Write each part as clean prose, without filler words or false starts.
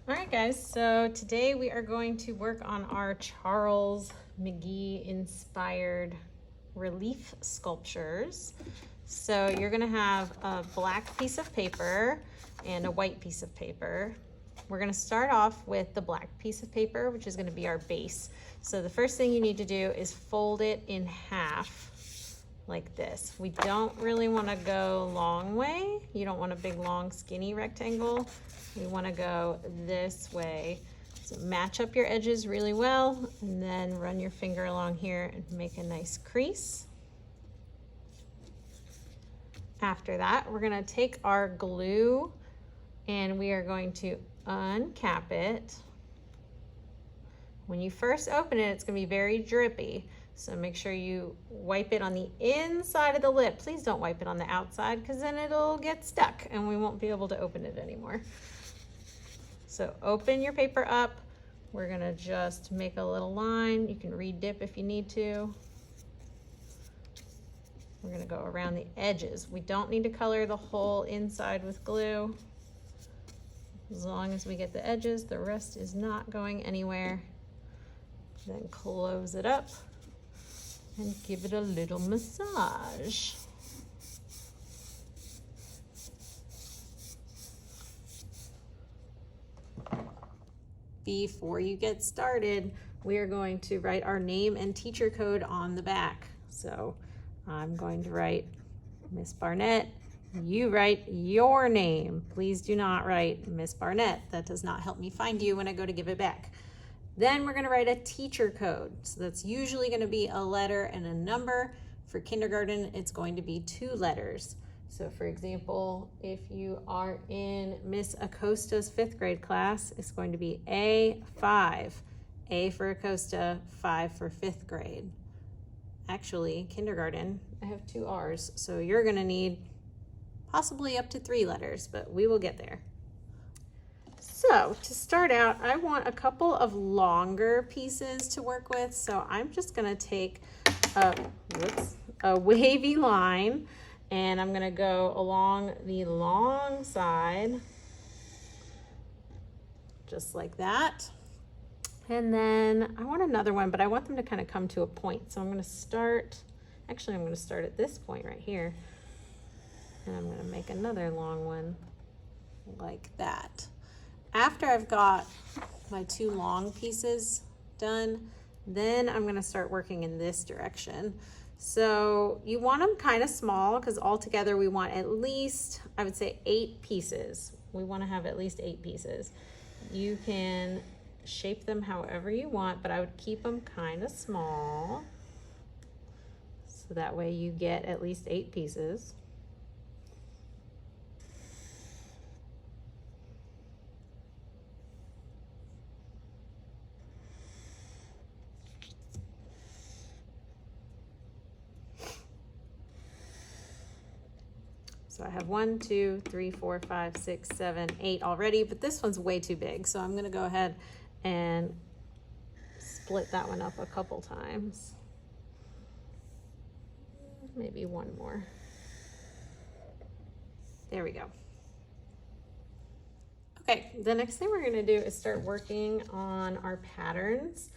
All right, guys, so today we are going to work on our Charles McGee inspired relief sculptures. So you're gonna have a black piece of paper and a white piece of paper. We're gonna start off with the black piece of paper, which is gonna be our base. So the first thing you need to do is fold it in half like this. We don't really want to go long way. You don't want a big, long, skinny rectangle. You want to go this way. So match up your edges really well, and then run your finger along here and make a nice crease. After that, we're going to take our glue and we are going to uncap it. When you first open it, it's going to be very drippy. So make sure you wipe it on the inside of the lip. Please don't wipe it on the outside because then it'll get stuck and we won't be able to open it anymore. So open your paper up. We're gonna just make a little line. You can re-dip if you need to. We're gonna go around the edges. We don't need to color the whole inside with glue. As long as we get the edges, the rest is not going anywhere. Then close it up and give it a little massage. Before you get started, we are going to write our name and teacher code on the back. So I'm going to write Miss Barnett. You write your name. Please do not write Miss Barnett. That does not help me find you when I go to give it back. Then we're going to write a teacher code. So that's usually going to be a letter and a number. For kindergarten, it's going to be 2 letters. So for example, if you are in Miss Acosta's 5th grade class, it's going to be A5. A for Acosta, 5 for 5th grade. Actually, kindergarten, I have 2 R's. So you're going to need possibly up to 3 letters, but we will get there. So to start out, I want a couple of longer pieces to work with. So I'm just gonna take a wavy line and I'm gonna go along the long side, just like that. And then I want another one, but I want them to kind of come to a point. So I'm gonna start at this point right here. And I'm gonna make another long one like that. After I've got my 2 long pieces done, then I'm gonna start working in this direction. So you want them kind of small because altogether we want at least, I would say 8 pieces. We want to have at least 8 pieces. You can shape them however you want, but I would keep them kind of small. So that way you get at least 8 pieces. So I have 1, 2, 3, 4, 5, 6, 7, 8 already, but this one's way too big. So I'm gonna go ahead and split that one up a couple times. Maybe one more. There we go. Okay, the next thing we're gonna do is start working on our patterns.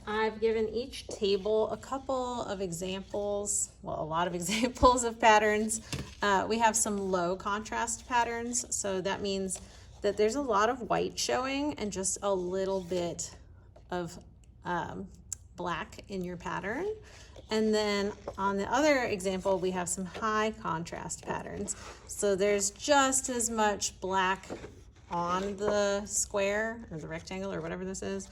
I've given each table a couple of examples, well, a lot of examples of patterns. We have some low contrast patterns, so that means that there's a lot of white showing and just a little bit of black in your pattern. And then on the other example, we have some high contrast patterns. So there's just as much black on the square or the rectangle or whatever this is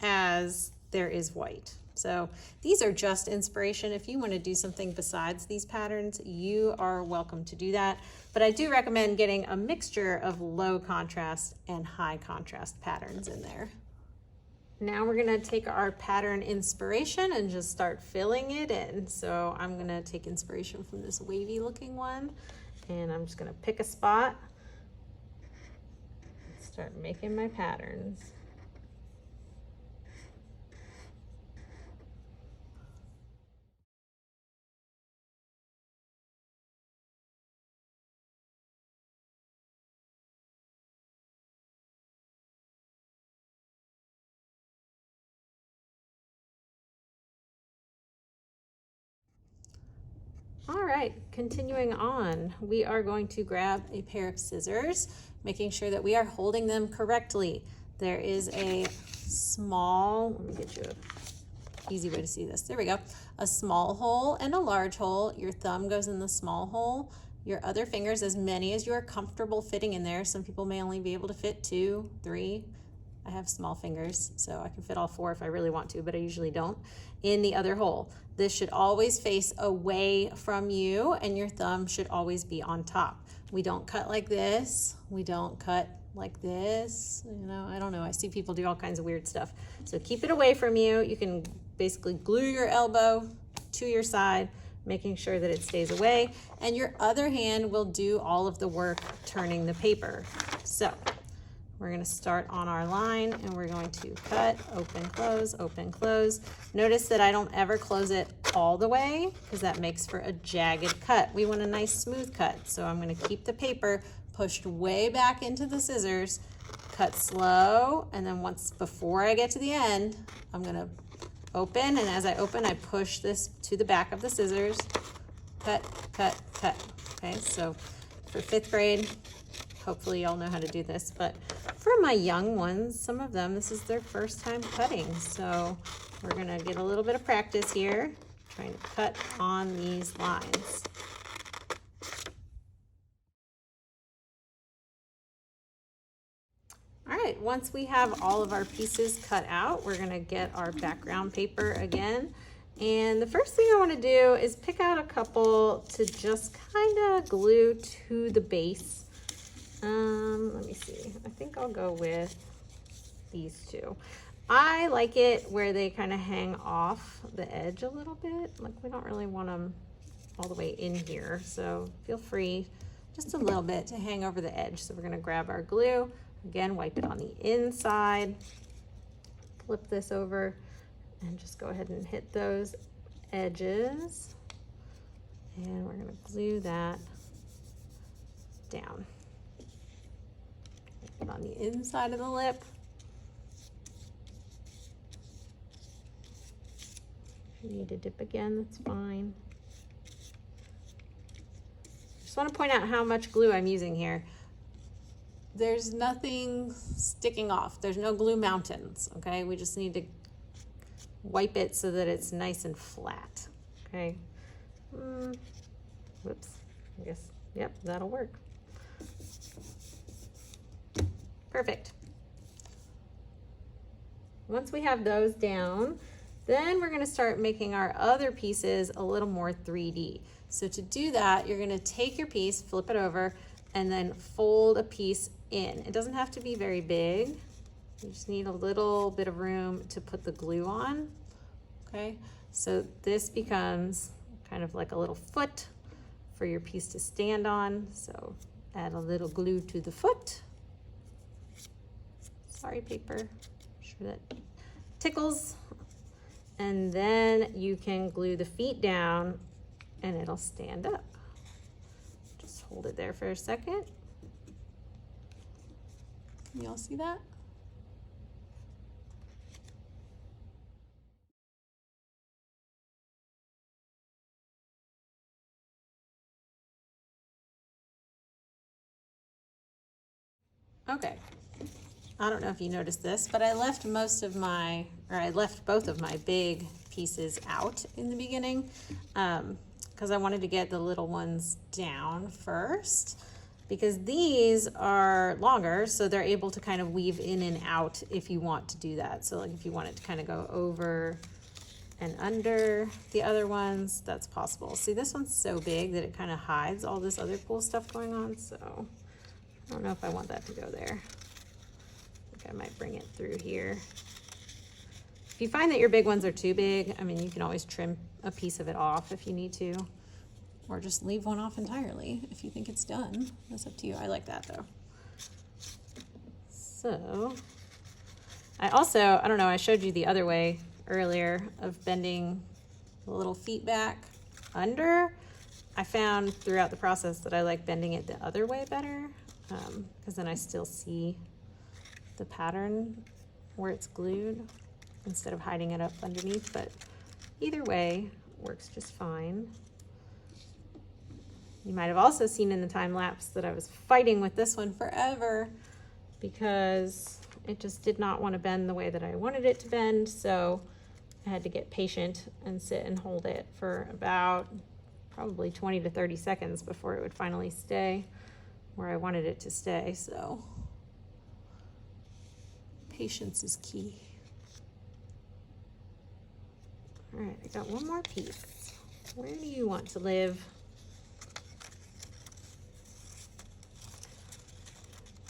as there is white. So these are just inspiration. If you want to do something besides these patterns, you are welcome to do that. But I do recommend getting a mixture of low contrast and high contrast patterns in there. Now we're going to take our pattern inspiration and just start filling it in. So I'm going to take inspiration from this wavy looking one, and I'm just going to pick a spot, start making my patterns. All right, continuing on, we are going to grab a pair of scissors, making sure that we are holding them correctly. There is a small, let me get you an easy way to see this. There we go. A small hole and a large hole. Your thumb goes in the small hole. Your other fingers, as many as you are comfortable fitting in there. Some people may only be able to fit 2, 3. I have small fingers, so I can fit all 4 if I really want to, but I usually don't, in the other hole. This should always face away from you, and your thumb should always be on top. We don't cut like this. We don't cut like this. You know, I don't know. I see people do all kinds of weird stuff. So keep it away from you. You can basically glue your elbow to your side, making sure that it stays away, and your other hand will do all of the work turning the paper. So we're going to start on our line, and we're going to cut, open, close, open, close. Notice that I don't ever close it all the way because that makes for a jagged cut. We want a nice smooth cut. So I'm going to keep the paper pushed way back into the scissors, cut slow, and then before I get to the end, I'm going to open, and as I open, I push this to the back of the scissors. Cut, cut, cut. Okay, so for 5th grade, hopefully y'all know how to do this, but for my young ones, some of them, this is their first time cutting. So we're gonna get a little bit of practice here, trying to cut on these lines. All right, once we have all of our pieces cut out, we're gonna get our background paper again. And the first thing I wanna do is pick out a couple to just kinda glue to the base. Let me see. I think I'll go with these 2. I like it where they kind of hang off the edge a little bit. Like we don't really want them all the way in here. So feel free just a little bit to hang over the edge. So we're going to grab our glue. Again, wipe it on the inside. Flip this over and just go ahead and hit those edges. And we're going to glue that down. Put on the inside of the lip. If you need to dip again, that's fine. Just want to point out how much glue I'm using here. There's nothing sticking off. There's no glue mountains, okay? We just need to wipe it so that it's nice and flat, okay? Whoops, I guess, yep, that'll work. Perfect. Once we have those down, then we're going to start making our other pieces a little more 3D. So to do that, you're going to take your piece, flip it over, and then fold a piece in. It doesn't have to be very big. You just need a little bit of room to put the glue on. Okay, so this becomes kind of like a little foot for your piece to stand on. So add a little glue to the foot. Sorry, paper, sure that tickles. And then you can glue the feet down and it'll stand up. Just hold it there for a second. Can y'all see that? Okay. I don't know if you noticed this, but I left both of my big pieces out in the beginning because I wanted to get the little ones down first, because these are longer, so they're able to kind of weave in and out if you want to do that. So like if you want it to kind of go over and under the other ones, that's possible. See, this one's so big that it kind of hides all this other cool stuff going on, so I don't know if I want that to go there. I might bring it through here. If you find that your big ones are too big, I mean, you can always trim a piece of it off if you need to, or just leave one off entirely if you think it's done. That's up to you. I like that though. So I don't know, I showed you the other way earlier of bending the little feet back under. I found throughout the process that I like bending it the other way better, because then I still see the pattern where it's glued instead of hiding it up underneath, but either way works just fine. You might have also seen in the time lapse that I was fighting with this one forever because it just did not want to bend the way that I wanted it to bend. So I had to get patient and sit and hold it for about probably 20 to 30 seconds before it would finally stay where I wanted it to stay. So patience is key. All right, I got one more piece. Where do you want to live?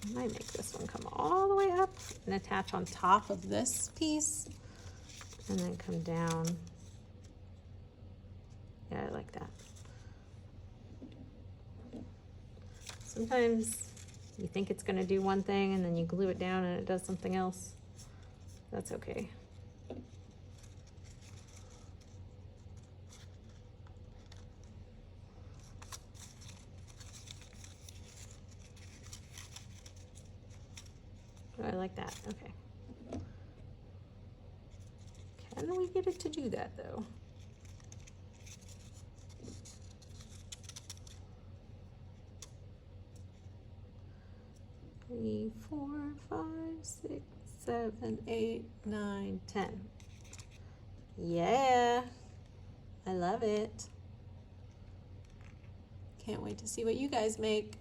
I might make this one come all the way up and attach on top of this piece and then come down. Yeah, I like that. Sometimes you think it's going to do one thing and then you glue it down and it does something else. That's okay. Oh, I like that. Okay. Can we get it to do that though? Three, 4, 5, 6, 7, 8, 9, 10. Yeah, I love it. Can't wait to see what you guys make.